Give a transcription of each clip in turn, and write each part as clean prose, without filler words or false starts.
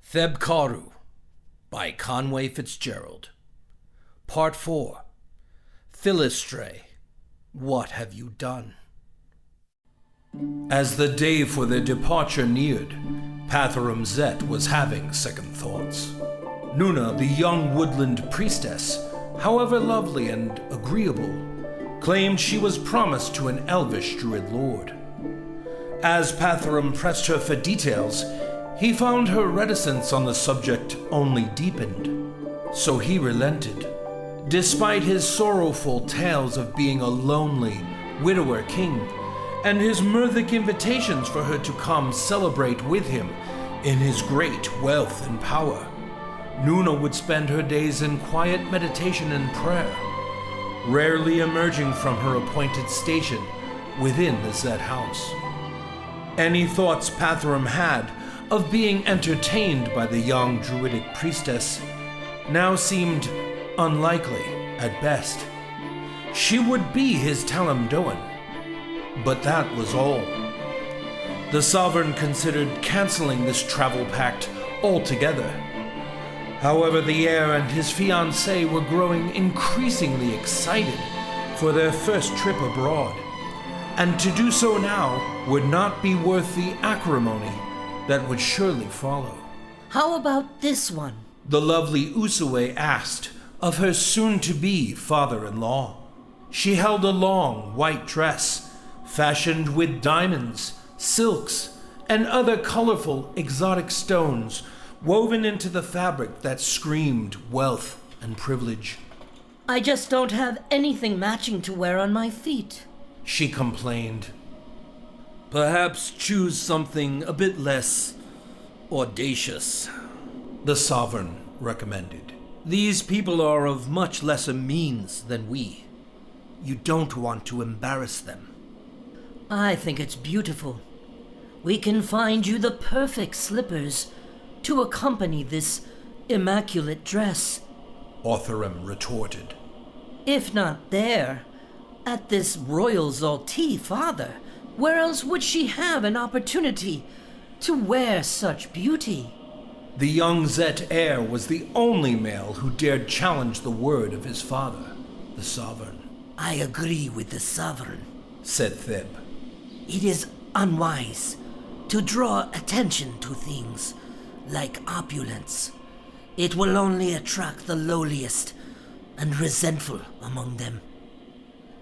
Thelb Karu by Conway Fitzgerald. Part 4. Fil'Estrae, What Have You Done? As the day for their departure neared, Patharum Zett was having second thoughts. Nuna, the young woodland priestess, however lovely and agreeable, claimed she was promised to an elvish druid lord. As Patharum pressed her for details, he found her reticence on the subject only deepened, so he relented. Despite his sorrowful tales of being a lonely widower king, and his murthic invitations for her to come celebrate with him in his great wealth and power, Nuna would spend her days in quiet meditation and prayer, rarely emerging from her appointed station within the Zett house. Any thoughts Patharum had of being entertained by the young druidic priestess now seemed unlikely at best. She would be his Talamdoan, but that was all. The sovereign considered canceling this travel pact altogether. However, the heir and his fiancée were growing increasingly excited for their first trip abroad, and to do so now would not be worth the acrimony that would surely follow. How about this one? The lovely Usiwaei asked of her soon-to-be father-in-law. She held a long white dress, fashioned with diamonds, silks, and other colorful exotic stones woven into the fabric that screamed wealth and privilege. I just don't have anything matching to wear on my feet, she complained. Perhaps choose something a bit less audacious, the sovereign recommended. These people are of much lesser means than we. You don't want to embarrass them. I think it's beautiful. We can find you the perfect slippers to accompany this immaculate dress, Otharim retorted. If not there, at this Royal Zaulti, father, where else would she have an opportunity to wear such beauty? The young Zett heir was the only male who dared challenge the word of his father, the sovereign. I agree with the sovereign, said Thelb. It is unwise to draw attention to things like opulence. It will only attract the lowliest and resentful among them.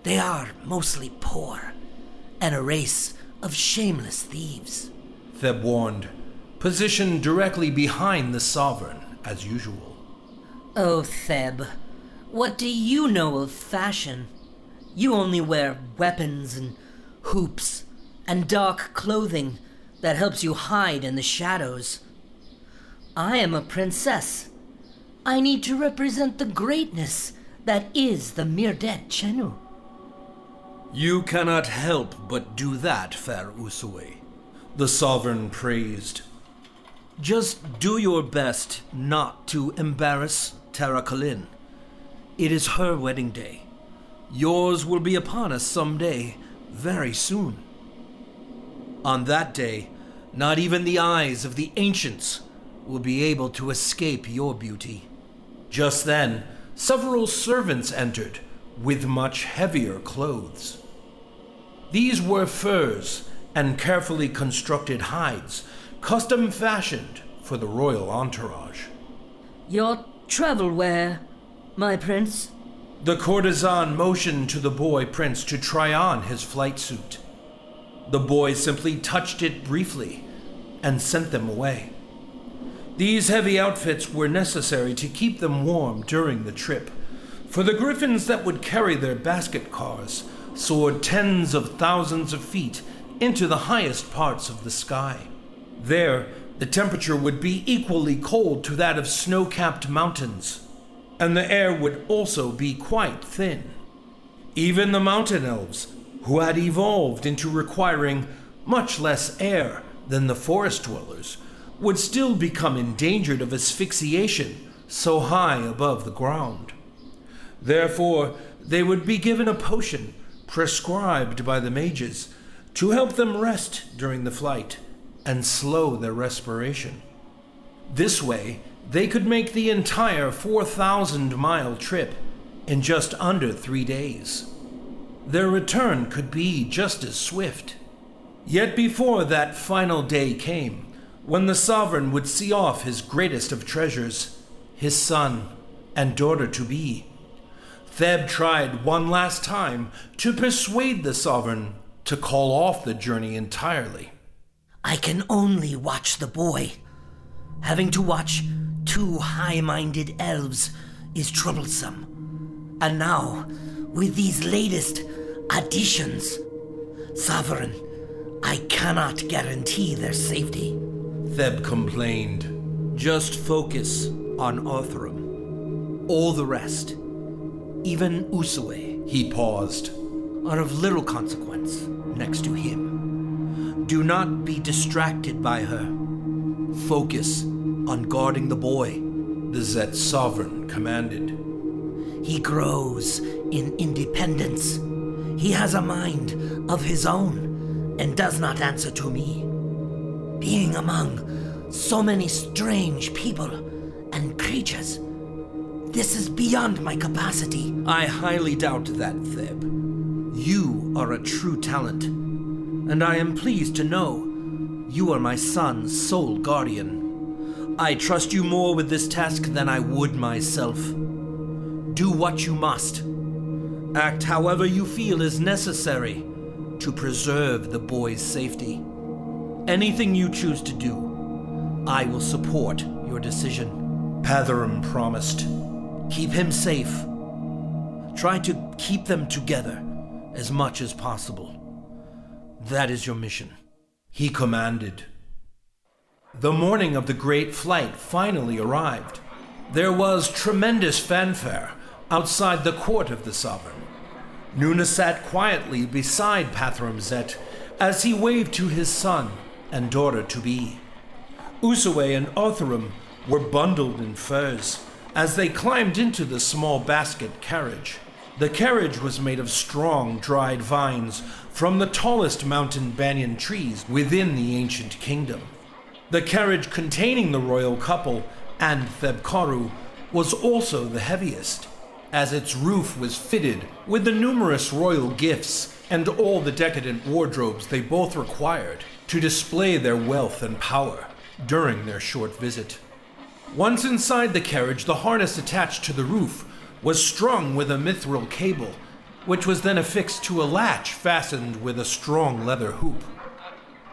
They are mostly poor and a race of shameless thieves, Thelb warned, positioned directly behind the sovereign, as usual. Oh, Thelb, what do you know of fashion? You only wear weapons and hoops and dark clothing that helps you hide in the shadows. I am a princess. I need to represent the greatness that is the Mirdet Chenu. You cannot help but do that, fair Usiwaei, the sovereign praised. Just do your best not to embarrass Tara Khalin. It is her wedding day. Yours will be upon us someday, very soon. On that day, not even the eyes of the ancients will be able to escape your beauty. Just then, several servants entered with much heavier clothes. These were furs and carefully constructed hides, custom fashioned for the royal entourage. Your travel wear, my prince? The courtesan motioned to the boy prince to try on his flight suit. The boy simply touched it briefly and sent them away. These heavy outfits were necessary to keep them warm during the trip, for the griffins that would carry their basket cars soared tens of thousands of feet into the highest parts of the sky. There, the temperature would be equally cold to that of snow-capped mountains, and the air would also be quite thin. Even the mountain elves, who had evolved into requiring much less air than the forest dwellers, would still become endangered of asphyxiation so high above the ground. Therefore, they would be given a potion prescribed by the mages to help them rest during the flight and slow their respiration. This way, they could make the entire 4,000-mile trip in just under 3 days. Their return could be just as swift. Yet before that final day came, when the sovereign would see off his greatest of treasures, his son and daughter-to-be, Thelb tried one last time to persuade the sovereign to call off the journey entirely. I can only watch the boy. Having to watch two high-minded elves is troublesome. And now, with these latest additions, Sovereign, I cannot guarantee their safety. Thelb complained. Just focus on Arthurum. All the rest, even Usiwaei, he paused, are of little consequence next to him. Do not be distracted by her. Focus on guarding the boy, the Zett sovereign commanded. He grows in independence. He has a mind of his own and does not answer to me. Being among so many strange people and creatures, this is beyond my capacity. I highly doubt that, Thelb. You are a true talent, and I am pleased to know you are my son's sole guardian. I trust you more with this task than I would myself. Do what you must. Act however you feel is necessary to preserve the boy's safety. Anything you choose to do, I will support your decision. Patharum promised. Keep him safe. Try to keep them together as much as possible. That is your mission, he commanded. The morning of the great flight finally arrived. There was tremendous fanfare outside the court of the sovereign. Nuna sat quietly beside Patharum Zett as he waved to his son and daughter-to-be. Usiwaei and Arthurum were bundled in furs as they climbed into the small basket carriage. The carriage was made of strong, dried vines from the tallest mountain banyan trees within the ancient kingdom. The carriage containing the royal couple and Thelb Karu was also the heaviest, as its roof was fitted with the numerous royal gifts and all the decadent wardrobes they both required to display their wealth and power during their short visit. Once inside the carriage, the harness attached to the roof was strung with a mithril cable, which was then affixed to a latch fastened with a strong leather hoop.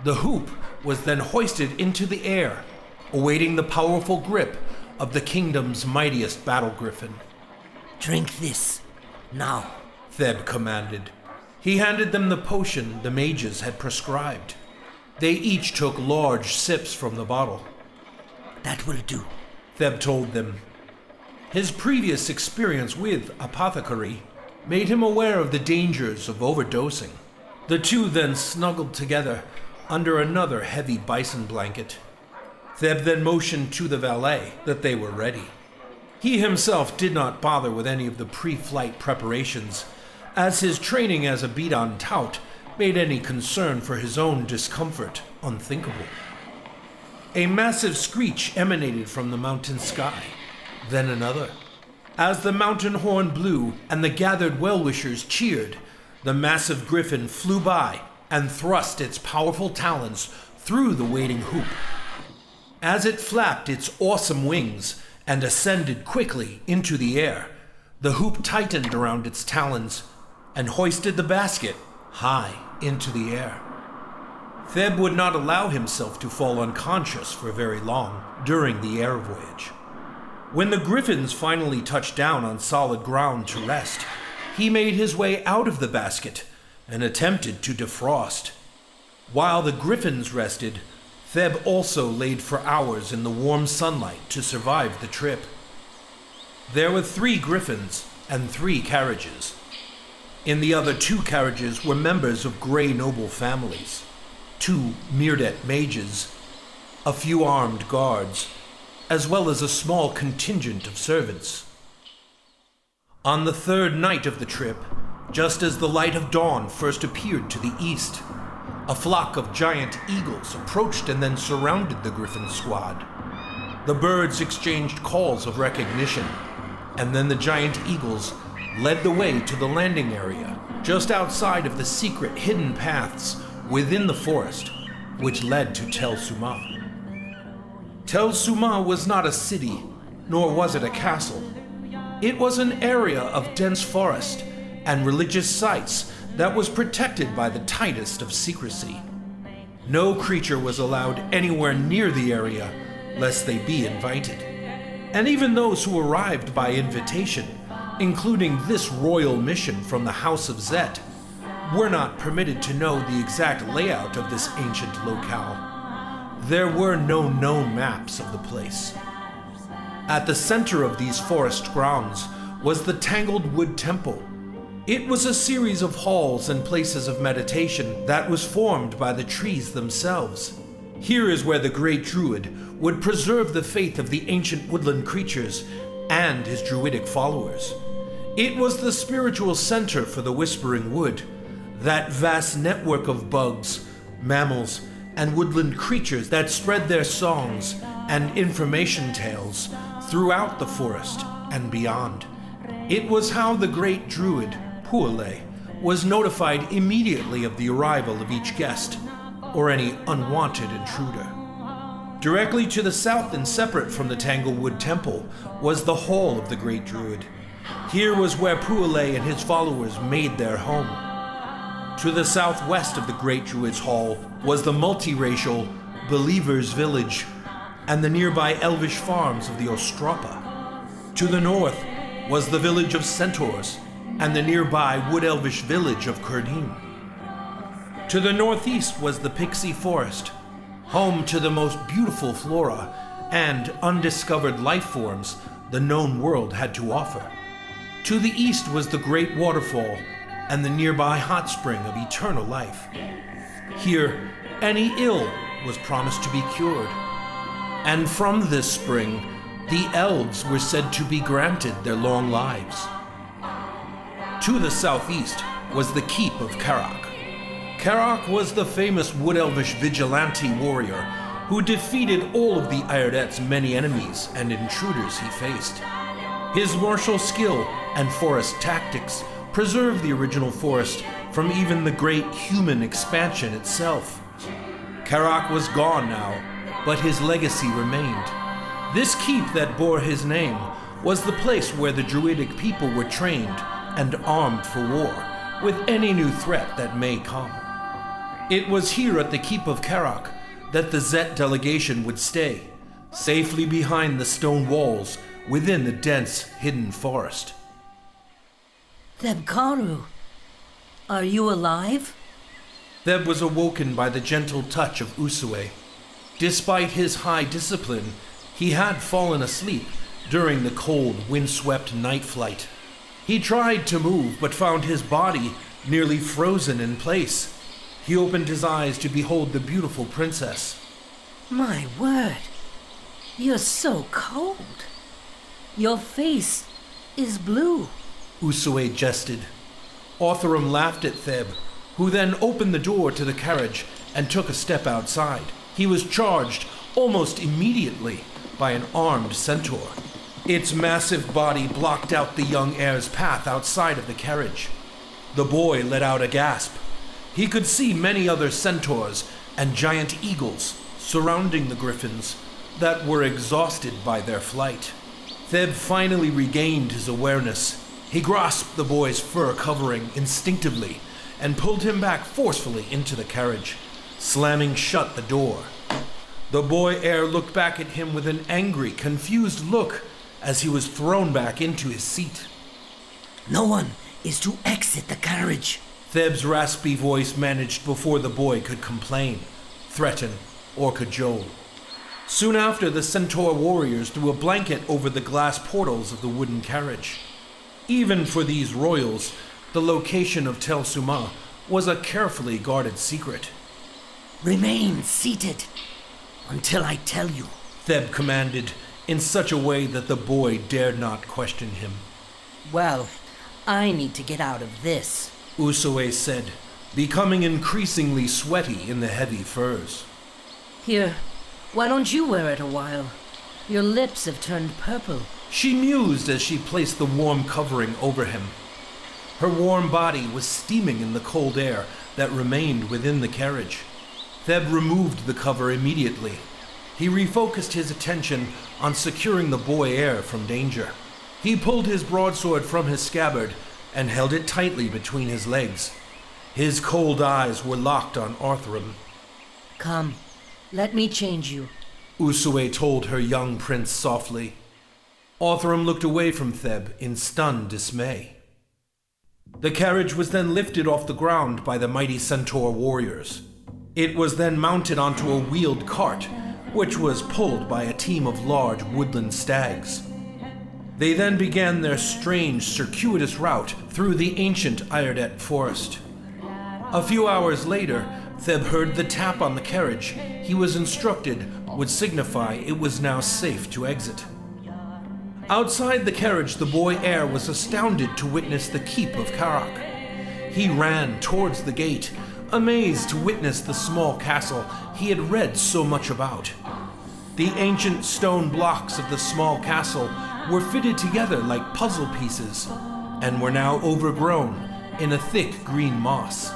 The hoop was then hoisted into the air, awaiting the powerful grip of the kingdom's mightiest battle griffin. Drink this, now, Thelb commanded. He handed them the potion the mages had prescribed. They each took large sips from the bottle. That will do, Thelb told them. His previous experience with apothecary made him aware of the dangers of overdosing. The two then snuggled together under another heavy bison blanket. Thelb then motioned to the valet that they were ready. He himself did not bother with any of the pre-flight preparations, as his training as a beat-on tout made any concern for his own discomfort unthinkable. A massive screech emanated from the mountain sky, then another. As the mountain horn blew and the gathered well-wishers cheered, the massive griffin flew by and thrust its powerful talons through the waiting hoop. As it flapped its awesome wings and ascended quickly into the air, the hoop tightened around its talons and hoisted the basket high into the air. Thelb would not allow himself to fall unconscious for very long during the air voyage. When the griffins finally touched down on solid ground to rest, he made his way out of the basket and attempted to defrost. While the griffins rested, Thelb also laid for hours in the warm sunlight to survive the trip. There were 3 griffins and 3 carriages. In the other 2 carriages were members of Grey noble families, 2 Mirdet mages, a few armed guards, as well as a small contingent of servants. On the 3rd night of the trip, just as the light of dawn first appeared to the east, a flock of giant eagles approached and then surrounded the griffin squad. The birds exchanged calls of recognition, and then the giant eagles led the way to the landing area, just outside of the secret hidden paths within the forest, which led to Tel Suma. Tel Suma was not a city, nor was it a castle. It was an area of dense forest and religious sites that was protected by the tightest of secrecy. No creature was allowed anywhere near the area lest they be invited. And even those who arrived by invitation, including this royal mission from the House of Zett, were not permitted to know the exact layout of this ancient locale. There were no known maps of the place. At the center of these forest grounds was the Tangled Wood Temple. It was a series of halls and places of meditation that was formed by the trees themselves. Here is where the Great Druid would preserve the faith of the ancient woodland creatures and his druidic followers. It was the spiritual center for the Whispering Wood, that vast network of bugs, mammals, and woodland creatures that spread their songs and information tales throughout the forest and beyond. It was how the Great Druid Poulle was notified immediately of the arrival of each guest, or any unwanted intruder. Directly to the south and separate from the Tanglewood Temple was the Hall of the Great Druid. Here was where Poulle and his followers made their home. To the southwest of the Great Druid's Hall was the multiracial Believers Village and the nearby elvish farms of the Ostropa. To the north was the village of Centaurs and the nearby wood-elvish village of Kurdim. To the northeast was the Pixie Forest, home to the most beautiful flora and undiscovered life forms the known world had to offer. To the east was the Great Waterfall and the nearby hot spring of eternal life. Here, any ill was promised to be cured. And from this spring, the elves were said to be granted their long lives. To the southeast was the Keep of Karak. Karak was the famous wood-elvish vigilante warrior who defeated all of the Airedet's many enemies and intruders he faced. His martial skill and forest tactics preserved the original forest from even the great human expansion itself. Karak was gone now, but his legacy remained. This keep that bore his name was the place where the druidic people were trained and armed for war with any new threat that may come. It was here at the Keep of Karak that the Zett delegation would stay, safely behind the stone walls within the dense, hidden forest. Thelb Karu, are you alive? Thelb was awoken by the gentle touch of Usiwaei. Despite his high discipline, he had fallen asleep during the cold, wind-swept night flight. He tried to move, but found his body nearly frozen in place. He opened his eyes to behold the beautiful princess. My word, you're so cold. Your face is blue. Usiwaei jested. Otharam laughed at Thelb, who then opened the door to the carriage and took a step outside. He was charged almost immediately by an armed centaur. Its massive body blocked out the young heir's path outside of the carriage. The boy let out a gasp. He could see many other centaurs and giant eagles surrounding the griffins that were exhausted by their flight. Thelb finally regained his awareness. He grasped the boy's fur covering instinctively and pulled him back forcefully into the carriage, slamming shut the door. The boy heir looked back at him with an angry, confused look as he was thrown back into his seat. No one is to exit the carriage. Thelb's raspy voice managed before the boy could complain, threaten, or cajole. Soon after, the centaur warriors threw a blanket over the glass portals of the wooden carriage. Even for these royals, the location of Tel Suma was a carefully guarded secret. Remain seated until I tell you, Thelb commanded in such a way that the boy dared not question him. Well, I need to get out of this, Usiwaei said, becoming increasingly sweaty in the heavy furs. Here, why don't you wear it a while? Your lips have turned purple. She mused as she placed the warm covering over him. Her warm body was steaming in the cold air that remained within the carriage. Thelb removed the cover immediately. He refocused his attention on securing the boy heir from danger. He pulled his broadsword from his scabbard and held it tightly between his legs. His cold eyes were locked on Arthurham. Come, let me change you. Usiwaei told her young prince softly. Arthurham looked away from Thelb in stunned dismay. The carriage was then lifted off the ground by the mighty centaur warriors. It was then mounted onto a wheeled cart, which was pulled by a team of large woodland stags. They then began their strange, circuitous route through the ancient Iredet forest. A few hours later, Thelb heard the tap on the carriage he was instructed would signify it was now safe to exit. Outside the carriage, the boy heir was astounded to witness the keep of Carak. He ran towards the gate, amazed to witness the small castle he had read so much about. The ancient stone blocks of the small castle were fitted together like puzzle pieces and were now overgrown in a thick green moss.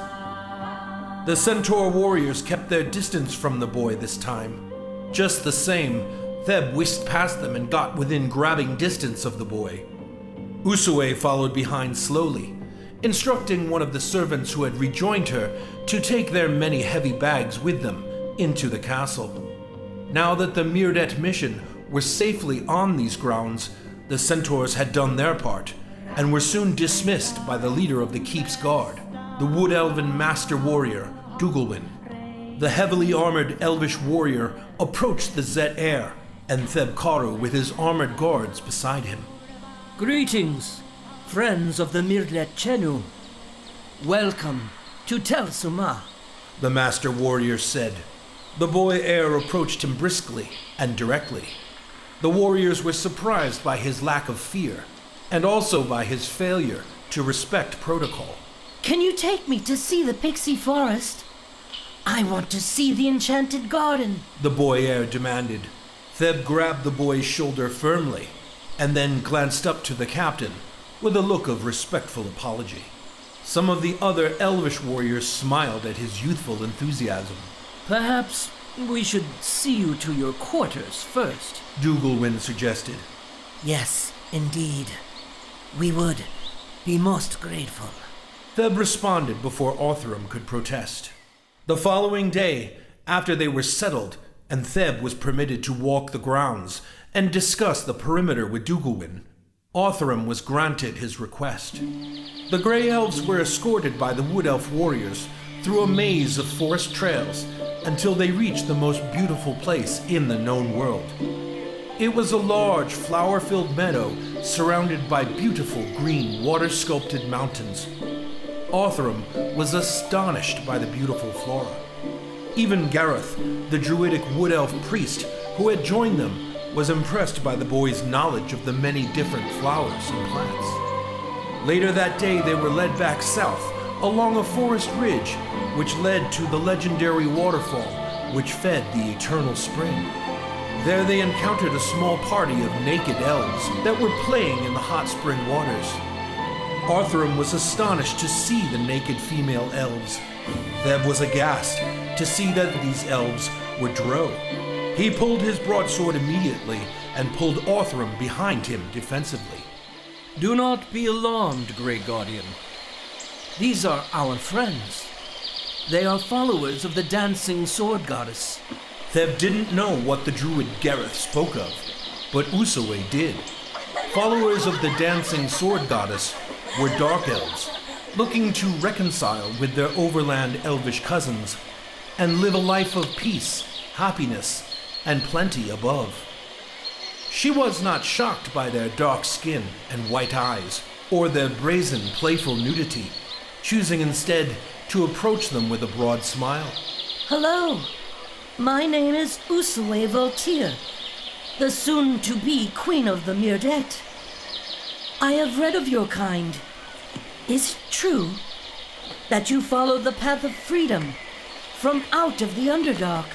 The centaur warriors kept their distance from the boy this time. Just the same, Thelb whisked past them and got within grabbing distance of the boy. Usiwaei followed behind slowly, instructing one of the servants who had rejoined her to take their many heavy bags with them into the castle. Now that the Mirdet mission were safely on these grounds, the centaurs had done their part and were soon dismissed by the leader of the keep's guard, the wood elven master warrior, Dugulwyn. The heavily armored elvish warrior approached the Zett heir and Thelb Karu with his armored guards beside him. Greetings, friends of the Mirdet Chenu. Welcome to Tel Suma, the master warrior said. The boy heir approached him briskly and directly. The warriors were surprised by his lack of fear, and also by his failure to respect protocol. Can you take me to see the pixie forest? I want to see the enchanted garden, the boy heir demanded. Thelb grabbed the boy's shoulder firmly, and then glanced up to the captain with a look of respectful apology. Some of the other elvish warriors smiled at his youthful enthusiasm. Perhaps we should see you to your quarters first, Dugulwyn suggested. Yes, indeed. We would be most grateful. Thelb responded before Arthurham could protest. The following day, after they were settled and Thelb was permitted to walk the grounds and discuss the perimeter with Dugulwyn, Arthurham was granted his request. The Grey Elves were escorted by the Wood Elf warriors through a maze of forest trails until they reached the most beautiful place in the known world. It was a large, flower-filled meadow surrounded by beautiful green, water-sculpted mountains. Arthurham was astonished by the beautiful flora. Even Gareth, the druidic wood elf priest who had joined them, was impressed by the boy's knowledge of the many different flowers and plants. Later that day, they were led back south along a forest ridge which led to the legendary waterfall which fed the eternal spring. There they encountered a small party of naked elves that were playing in the hot spring waters. Arthurham was astonished to see the naked female elves. Thelb was aghast to see that these elves were drow. He pulled his broadsword immediately and pulled Arthurham behind him defensively. Do not be alarmed, Great Guardian. These are our friends. They are followers of the dancing sword goddess. Thelb didn't know what the druid Gareth spoke of, but Usiwaei did. Followers of the dancing sword goddess were dark elves, looking to reconcile with their overland elvish cousins and live a life of peace, happiness, and plenty above. She was not shocked by their dark skin and white eyes, or their brazen, playful nudity, choosing instead to approach them with a broad smile. Hello, my name is Usiwaei Voltir, the soon-to-be Queen of the Mirdet. I have read of your kind. Is it true that you follow the path of freedom from out of the Underdark?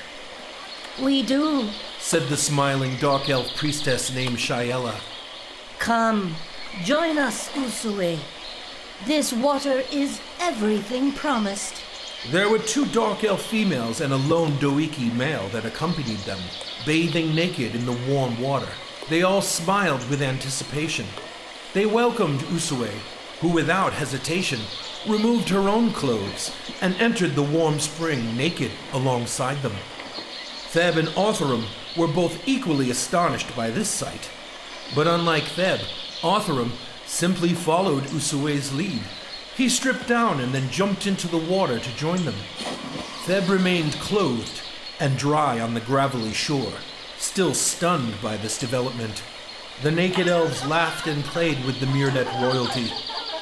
We do said the smiling dark elf priestess named Shayela. Come, join us, Usiwaei. This water is everything promised. There were 2 dark elf females and a lone Doiki male that accompanied them, bathing naked in the warm water. They all smiled with anticipation. They welcomed Usiwaei, who without hesitation removed her own clothes and entered the warm spring naked alongside them. Thelb and Arthurum were both equally astonished by this sight. But unlike Thelb, Arthurum simply followed Usiwaei's lead. He stripped down and then jumped into the water to join them. Thelb remained clothed and dry on the gravelly shore, still stunned by this development. The naked elves laughed and played with the Myrdet royalty.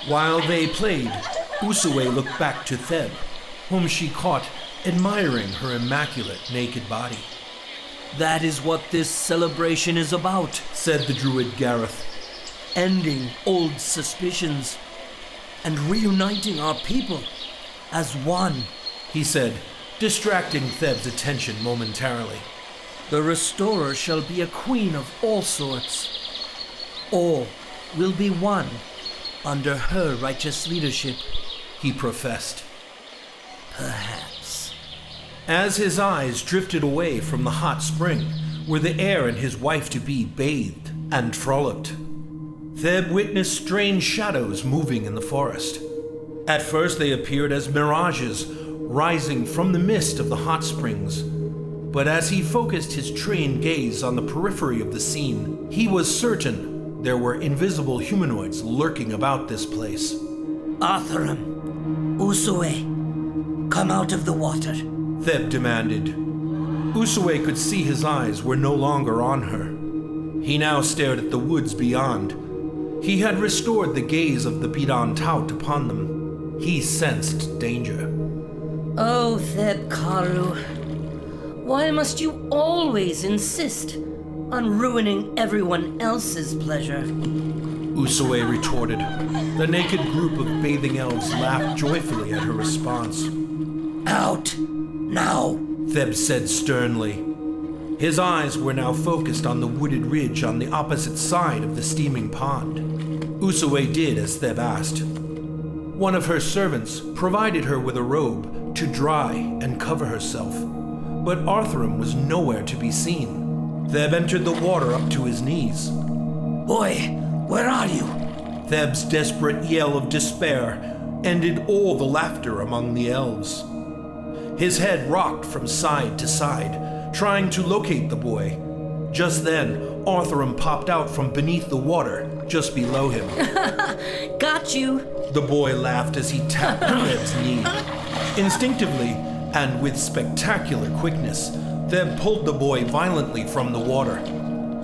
While they played, Usiwaei looked back to Thelb, whom she caught admiring her immaculate naked body. That is what this celebration is about, Said the druid Gareth. ending old suspicions and reuniting our people as one. He said, distracting Theb's attention momentarily. The Restorer shall be a queen of all sorts. All will be one under her righteous leadership. He professed. Perhaps. As his eyes drifted away from the hot spring, where the heir and his wife-to-be bathed and frolicked, Thelb witnessed strange shadows moving in the forest. At first they appeared as mirages rising from the mist of the hot springs. But as he focused his trained gaze on the periphery of the scene, he was certain there were invisible humanoids lurking about this place. Arthurum, Usiwaei, come out of the water. Thelb demanded. Usiwaei could see his eyes were no longer on her. He now stared at the woods beyond. He had restored the gaze of the Bidan Tout upon them. He sensed danger. Oh, Thelb Karu, why must you always insist on ruining everyone else's pleasure? Usiwaei retorted. The naked group of bathing elves laughed joyfully at her response. Out, now! Thelb said sternly. His eyes were now focused on the wooded ridge on the opposite side of the steaming pond. Usiwaei did as Thelb asked. One of her servants provided her with a robe to dry and cover herself, but Arthurum was nowhere to be seen. Thelb entered the water up to his knees. Boy, where are you? Theb's desperate yell of despair ended all the laughter among the elves. His head rocked from side to side, trying to locate the boy. Just then, Arthurum popped out from beneath the water, just below him. Got you! The boy laughed as he tapped Theb's knee. Instinctively, and with spectacular quickness, Thelb pulled the boy violently from the water.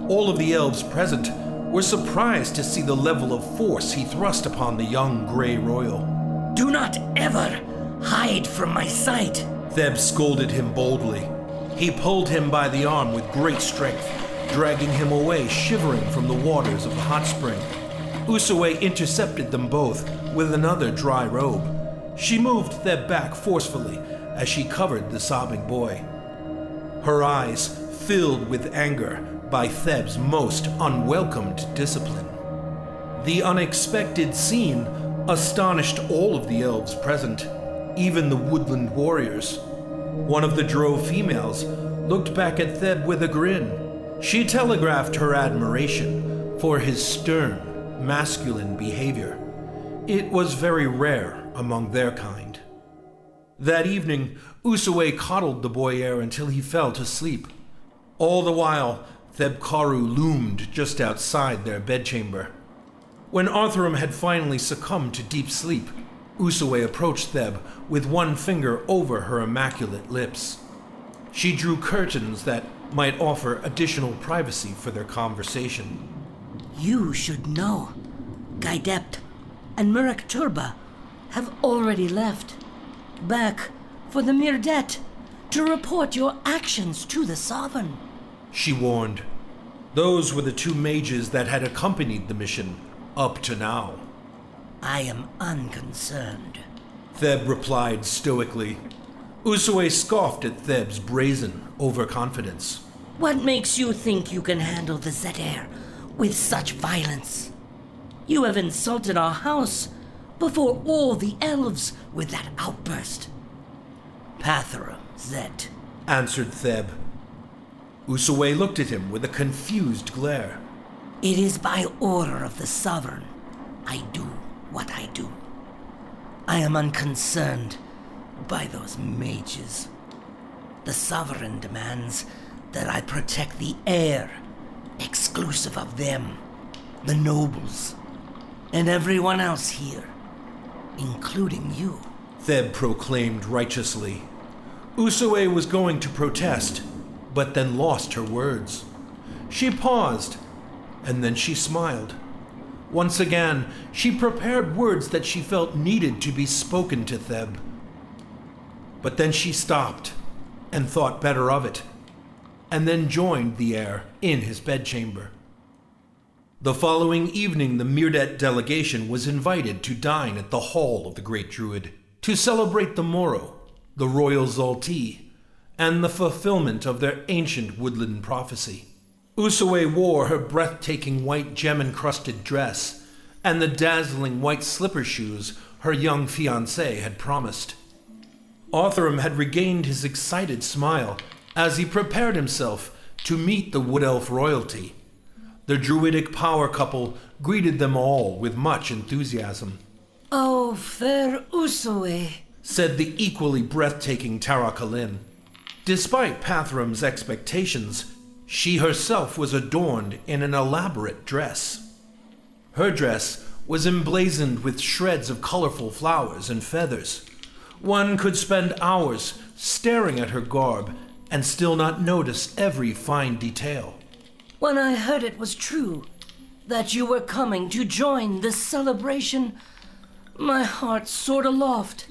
All of the elves present were surprised to see the level of force he thrust upon the young Grey Royal. Do not ever hide from my sight! Thelb scolded him boldly. He pulled him by the arm with great strength, dragging him away shivering from the waters of the hot spring. Usiwaei intercepted them both with another dry robe. She moved Thelb back forcefully as she covered the sobbing boy. Her eyes filled with anger by Theb's most unwelcomed discipline. The unexpected scene astonished all of the elves present, even the woodland warriors. One of the drow females looked back at Thelb with a grin. She telegraphed her admiration for his stern, masculine behavior. It was very rare among their kind. That evening, Usiwaei coddled the boy heir until he fell to sleep. All the while, Thelb Karu loomed just outside their bedchamber. When Arthurum had finally succumbed to deep sleep, Usiwaei approached Thelb with one finger over her immaculate lips. She drew curtains that might offer additional privacy for their conversation. You should know. Gaidept and Murak Turba have already left, back for the Myrdet to report your actions to the Sovereign. She warned. Those were the 2 mages that had accompanied the mission up to now. I am unconcerned. Thelb replied stoically. Usiwaei scoffed at Theb's brazen overconfidence. What makes you think you can handle the Zett heir with such violence? You have insulted our house before all the elves with that outburst. Pathorum, Zett, answered Thelb. Usiwaei looked at him with a confused glare. It is by order of the sovereign I do what I do. I am unconcerned by those mages. The sovereign demands that I protect the heir, exclusive of them, the nobles, and everyone else here, including you. Thelb proclaimed righteously. Usiwaei was going to protest, but then lost her words. She paused, and then she smiled. Once again, she prepared words that she felt needed to be spoken to Thelb. But then she stopped and thought better of it, and then joined the heir in his bedchamber. The following evening, the Mirdet delegation was invited to dine at the hall of the Great Druid to celebrate the morrow, the Royal Zaulti, and the fulfillment of their ancient woodland prophecy. Usiwaei wore her breathtaking white gem-encrusted dress and the dazzling white slipper shoes her young fiancé had promised. Arthurum had regained his excited smile as he prepared himself to meet the Wood Elf royalty. The druidic power couple greeted them all with much enthusiasm. "Oh, fair Usiwaei," said the equally breathtaking Tara Kalin. Despite Pathrum's expectations, she herself was adorned in an elaborate dress. Her dress was emblazoned with shreds of colorful flowers and feathers. One could spend hours staring at her garb and still not notice every fine detail. "When I heard it was true, that you were coming to join this celebration, my heart soared aloft,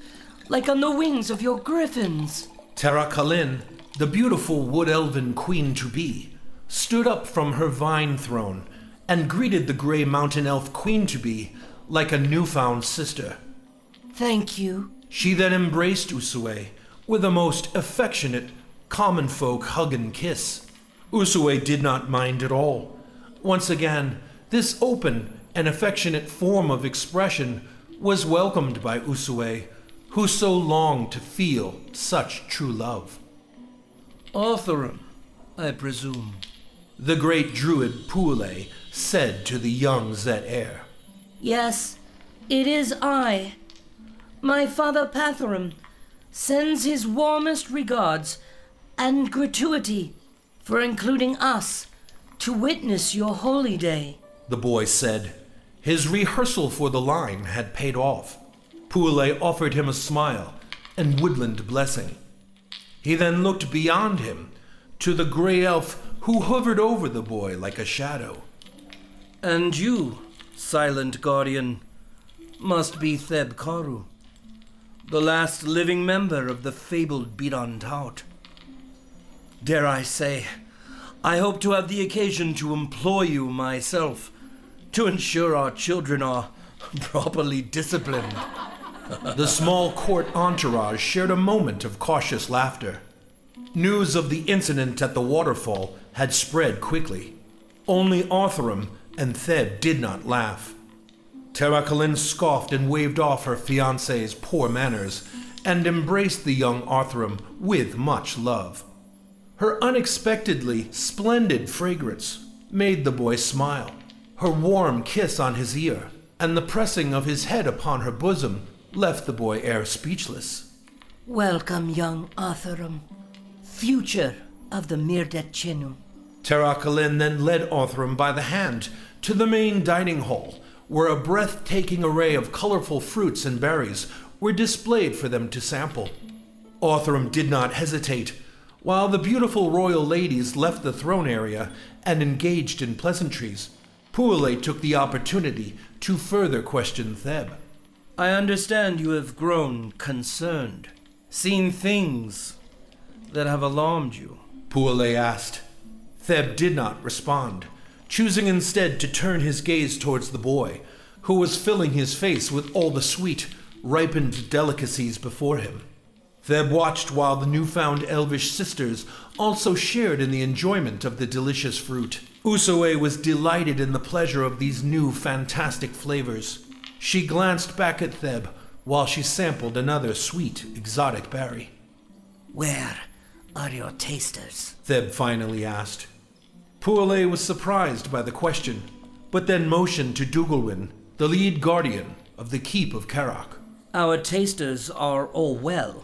like on the wings of your griffins." Tara Kalin, the beautiful wood-elven queen-to-be, stood up from her vine throne and greeted the gray mountain elf queen-to-be like a newfound sister. "Thank you." She then embraced Usiwaei with a most affectionate, common folk hug and kiss. Usiwaei did not mind at all. Once again, this open and affectionate form of expression was welcomed by Usiwaei, who so longed to feel such true love. Arthurum, I presume, the Great Druid Poulle said to the young Zett heir. "Yes, it is I. My father Pathorum sends his warmest regards and gratuity for including us to witness your holy day," the boy said. His rehearsal for the line had paid off. Poulle offered him a smile and woodland blessing. He then looked beyond him to the gray elf who hovered over the boy like a shadow. "And you, silent guardian, must be Thelb Karu, the last living member of the fabled Bidon Taut. Dare I say, I hope to have the occasion to employ you myself to ensure our children are properly disciplined." The small court entourage shared a moment of cautious laughter. News of the incident at the waterfall had spread quickly. Only Arthurum and Thelb did not laugh. Tara Kalin scoffed and waved off her fiancé's poor manners and embraced the young Arthurum with much love. Her unexpectedly splendid fragrance made the boy smile. Her warm kiss on his ear and the pressing of his head upon her bosom left the boy heir speechless. "Welcome, young Arthurum, future of the Mirdet Chinum." Tara Kalin then led Arthurum by the hand to the main dining hall, where a breathtaking array of colorful fruits and berries were displayed for them to sample. Arthurum did not hesitate. While the beautiful royal ladies left the throne area and engaged in pleasantries, Poulle took the opportunity to further question Thelb. "I understand you have grown concerned, seen things that have alarmed you." Poulle asked. Thelb did not respond, choosing instead to turn his gaze towards the boy, who was filling his face with all the sweet, ripened delicacies before him. Theb watched while the newfound elvish sisters also shared in the enjoyment of the delicious fruit. Usiwaei was delighted in the pleasure of these new fantastic flavors. She glanced back at Theb while she sampled another sweet, exotic berry. Where are your tasters? Theb finally asked. Poulle was surprised by the question, but then motioned to Dugulwyn, the lead guardian of the Keep of Karak. Our tasters are all well.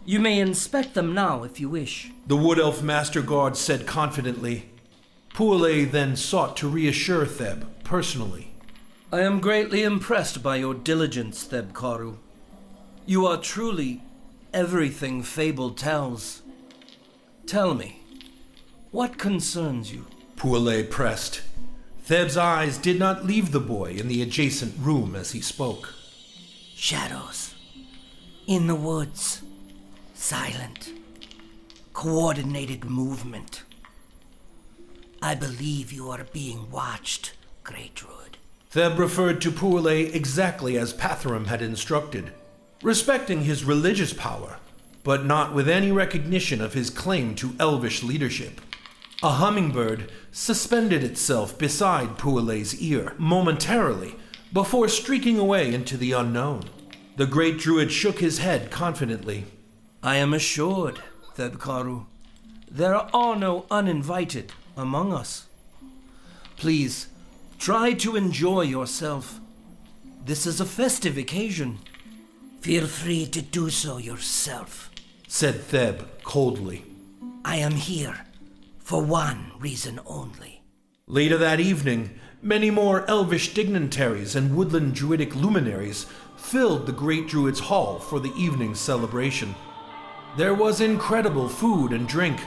You may inspect them now if you wish. The Wood Elf Master Guard said confidently. Poulle then sought to reassure Theb personally. I am greatly impressed by your diligence, Thelb Karu. You are truly everything fable tells. Tell me, what concerns you? Poulle pressed. Theb's eyes did not leave the boy in the adjacent room as he spoke. Shadows. In the woods. Silent. Coordinated movement. I believe you are being watched, Great Druid. Theb referred to Poulle exactly as Patharum had instructed, respecting his religious power, but not with any recognition of his claim to elvish leadership. A hummingbird suspended itself beside Poulle's ear momentarily before streaking away into the unknown. The Great Druid shook his head confidently. I am assured, Thelb Karu, there are no uninvited among us. Please, try to enjoy yourself. This is a festive occasion. Feel free to do so yourself, said Theb coldly. I am here for one reason only. Later that evening, many more elvish dignitaries and woodland druidic luminaries filled the Great Druid's hall for the evening celebration. There was incredible food and drink,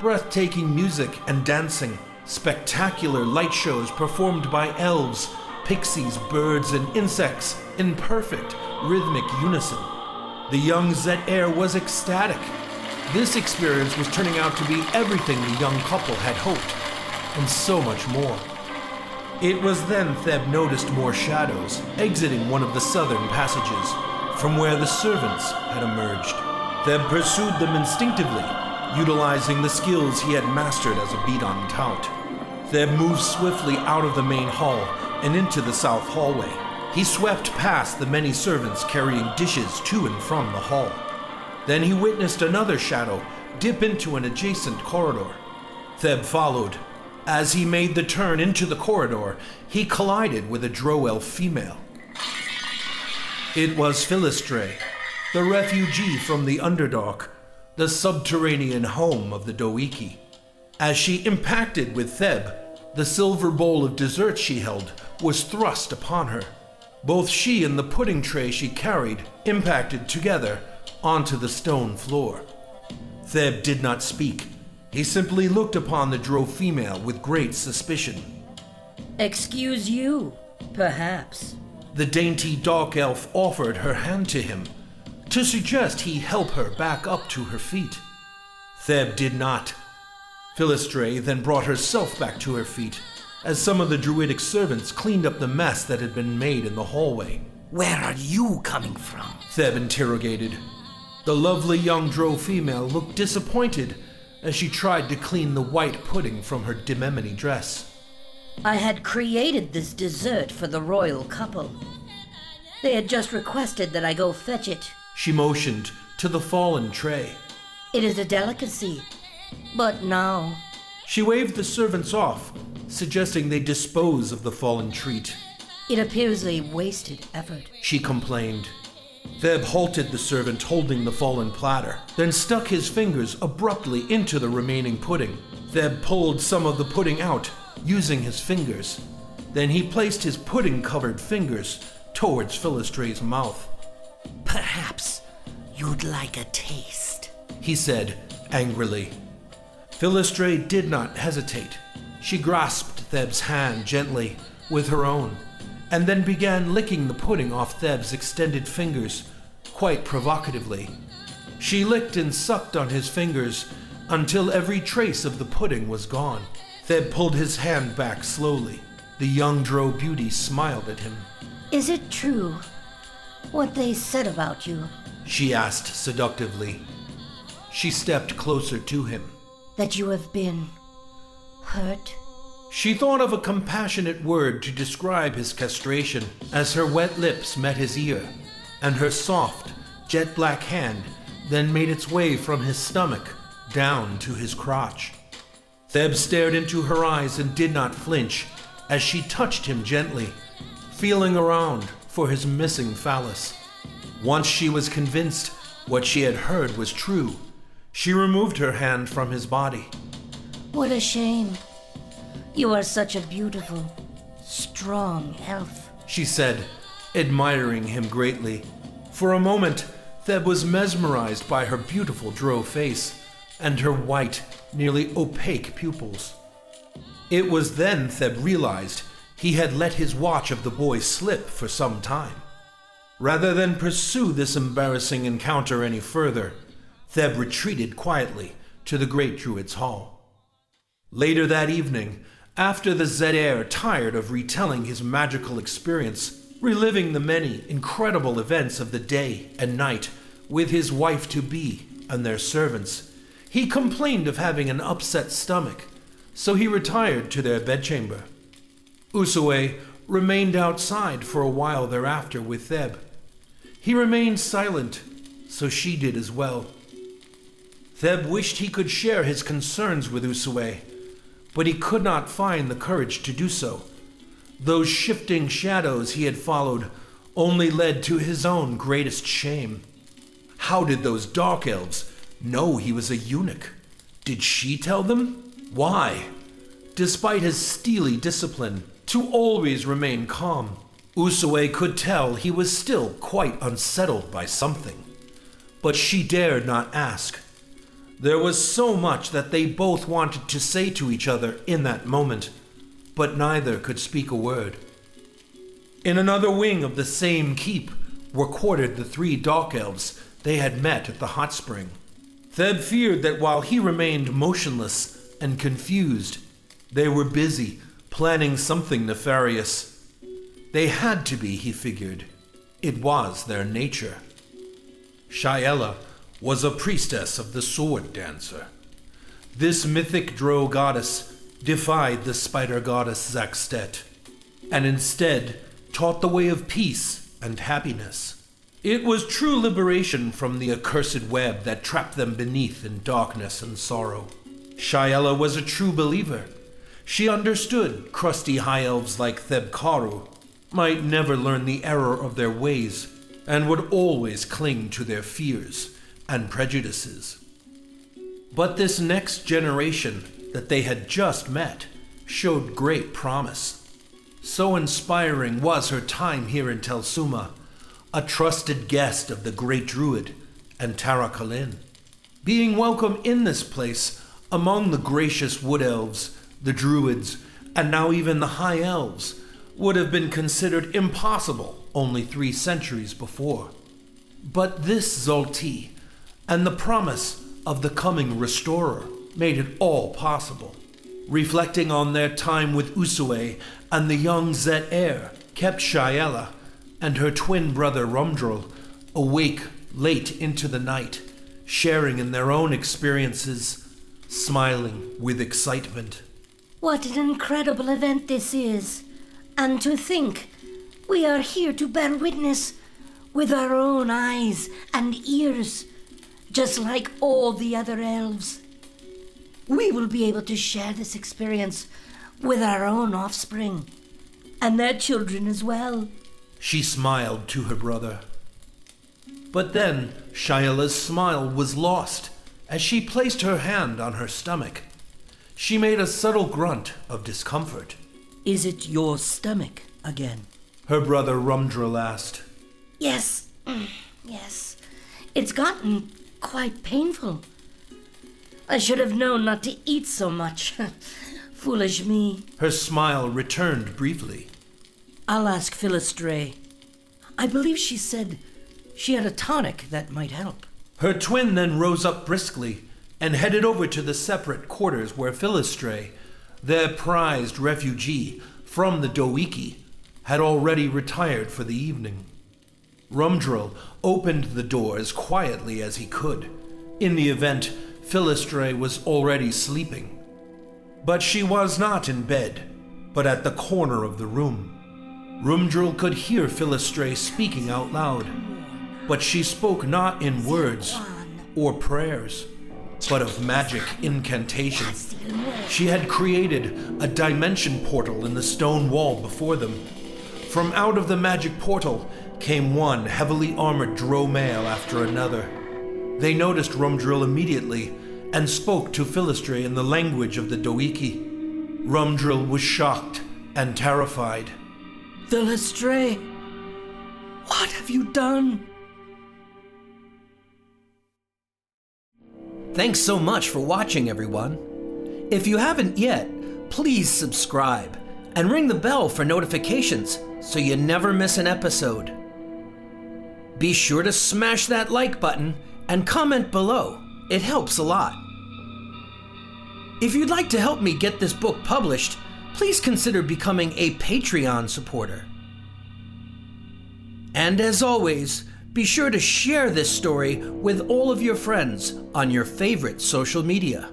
breathtaking music and dancing, spectacular light shows performed by elves, pixies, birds, and insects in perfect, rhythmic unison. The young Zett heir was ecstatic. This experience was turning out to be everything the young couple had hoped, and so much more. It was then Theb noticed more shadows exiting one of the southern passages, from where the servants had emerged. Theb pursued them instinctively, utilizing the skills he had mastered as a beat-on tout. Theb moved swiftly out of the main hall and into the south hallway. He swept past the many servants carrying dishes to and from the hall. Then he witnessed another shadow dip into an adjacent corridor. Theb followed. As he made the turn into the corridor, he collided with a drow-elf female. It was Fil'Estrae, the refugee from the Underdark, the subterranean home of the Doiki. As she impacted with Theb, the silver bowl of dessert she held was thrust upon her. Both she and the pudding tray she carried impacted together onto the stone floor. Theb did not speak. He simply looked upon the drow female with great suspicion. Excuse you, perhaps. The dainty dark elf offered her hand to him, to suggest he help her back up to her feet. Theb did not. Fil'Estrae then brought herself back to her feet, as some of the druidic servants cleaned up the mess that had been made in the hallway. Where are you coming from? Theb interrogated. The lovely young drow female looked disappointed as she tried to clean the white pudding from her dememony dress. I had created this dessert for the royal couple. They had just requested that I go fetch it. She motioned to the fallen tray. It is a delicacy, but now... She waved the servants off, suggesting they dispose of the fallen treat. It appears a wasted effort, she complained. Theb halted the servant holding the fallen platter, then stuck his fingers abruptly into the remaining pudding. Theb pulled some of the pudding out, using his fingers. Then he placed his pudding-covered fingers towards Fil'Estrae's mouth. Perhaps you'd like a taste, he said angrily. Fil'Estrae did not hesitate. She grasped Theb's hand gently with her own, and then began licking the pudding off Theb's extended fingers, quite provocatively. She licked and sucked on his fingers until every trace of the pudding was gone. Theb pulled his hand back slowly. The young drow beauty smiled at him. Is it true what they said about you? she asked seductively. She stepped closer to him. That you have been hurt? She thought of a compassionate word to describe his castration as her wet lips met his ear, and her soft, jet-black hand then made its way from his stomach down to his crotch. Thelb stared into her eyes and did not flinch as she touched him gently, feeling around for his missing phallus. Once she was convinced what she had heard was true, she removed her hand from his body. What a shame. You are such a beautiful, strong elf, she said, admiring him greatly. For a moment, Thelb was mesmerized by her beautiful drow face and her white, nearly opaque pupils. It was then Thelb realized he had let his watch of the boy slip for some time. Rather than pursue this embarrassing encounter any further, Thelb retreated quietly to the Great Druid's Hall. Later that evening, after the Zett heir tired of retelling his magical experience, reliving the many incredible events of the day and night with his wife-to-be and their servants, he complained of having an upset stomach, so he retired to their bedchamber. Usiwaei remained outside for a while thereafter with Thelb. He remained silent, so she did as well. Thelb wished he could share his concerns with Usiwaei, but he could not find the courage to do so. Those shifting shadows he had followed only led to his own greatest shame. How did those dark elves know he was a eunuch? Did she tell them? Why? Despite his steely discipline to always remain calm, Usiwaei could tell he was still quite unsettled by something. But she dared not ask. There was so much that they both wanted to say to each other in that moment, but neither could speak a word. In another wing of the same keep were quartered the 3 dark elves they had met at the hot spring. Thelb feared that while he remained motionless and confused, they were busy planning something nefarious. They had to be, he figured. It was their nature. Shaela was a priestess of the sword dancer. This mythic drow goddess defied the spider goddess Zaxtet, and instead taught the way of peace and happiness. It was true liberation from the accursed web that trapped them beneath in darkness and sorrow. Shaela was a true believer. She understood crusty high elves like Thelb Karu might never learn the error of their ways and would always cling to their fears and prejudices. But this next generation that they had just met showed great promise. So inspiring was her time here in Tel Suma, a trusted guest of the Great Druid and Tara Khalin. Being welcome in this place among the gracious wood elves, the druids, and now even the high elves would have been considered impossible only 3 centuries before. But this Zaulti and the promise of the coming restorer made it all possible. Reflecting on their time with Usiwaei and the young Zett heir kept Shaela and her twin brother Rumdrel awake late into the night, sharing in their own experiences, smiling with excitement. What an incredible event this is. And to think, we are here to bear witness with our own eyes and ears, just like all the other elves. We will be able to share this experience with our own offspring, and their children as well. She smiled to her brother. But then Shaela's smile was lost as she placed her hand on her stomach. She made a subtle grunt of discomfort. Is it your stomach again? Her brother Rumdrel asked. Yes. Yes. It's gotten quite painful. I should have known not to eat so much. Foolish me. Her smile returned briefly. I'll ask Fil'Estrae. I believe she said she had a tonic that might help. Her twin then rose up briskly and headed over to the separate quarters where Fil'Estrae, their prized refugee from the Doiki, had already retired for the evening. Rumdrill opened the door as quietly as he could. In the event, Fil'Estrae was already sleeping. But she was not in bed, but at the corner of the room. Rumdrill could hear Fil'Estrae speaking out loud, but she spoke not in words or prayers, but of magic incantation. She had created a dimension portal in the stone wall before them. From out of the magic portal came one heavily armored drow-male after another. They noticed Rumdrill immediately and spoke to Fil'Estrae in the language of the Doiki. Rumdrill was shocked and terrified. Fil'Estrae, what have you done? Thanks so much for watching, everyone. If you haven't yet, please subscribe and ring the bell for notifications so you never miss an episode. Be sure to smash that like button and comment below. It helps a lot. If you'd like to help me get this book published, please consider becoming a Patreon supporter. And as always, be sure to share this story with all of your friends on your favorite social media.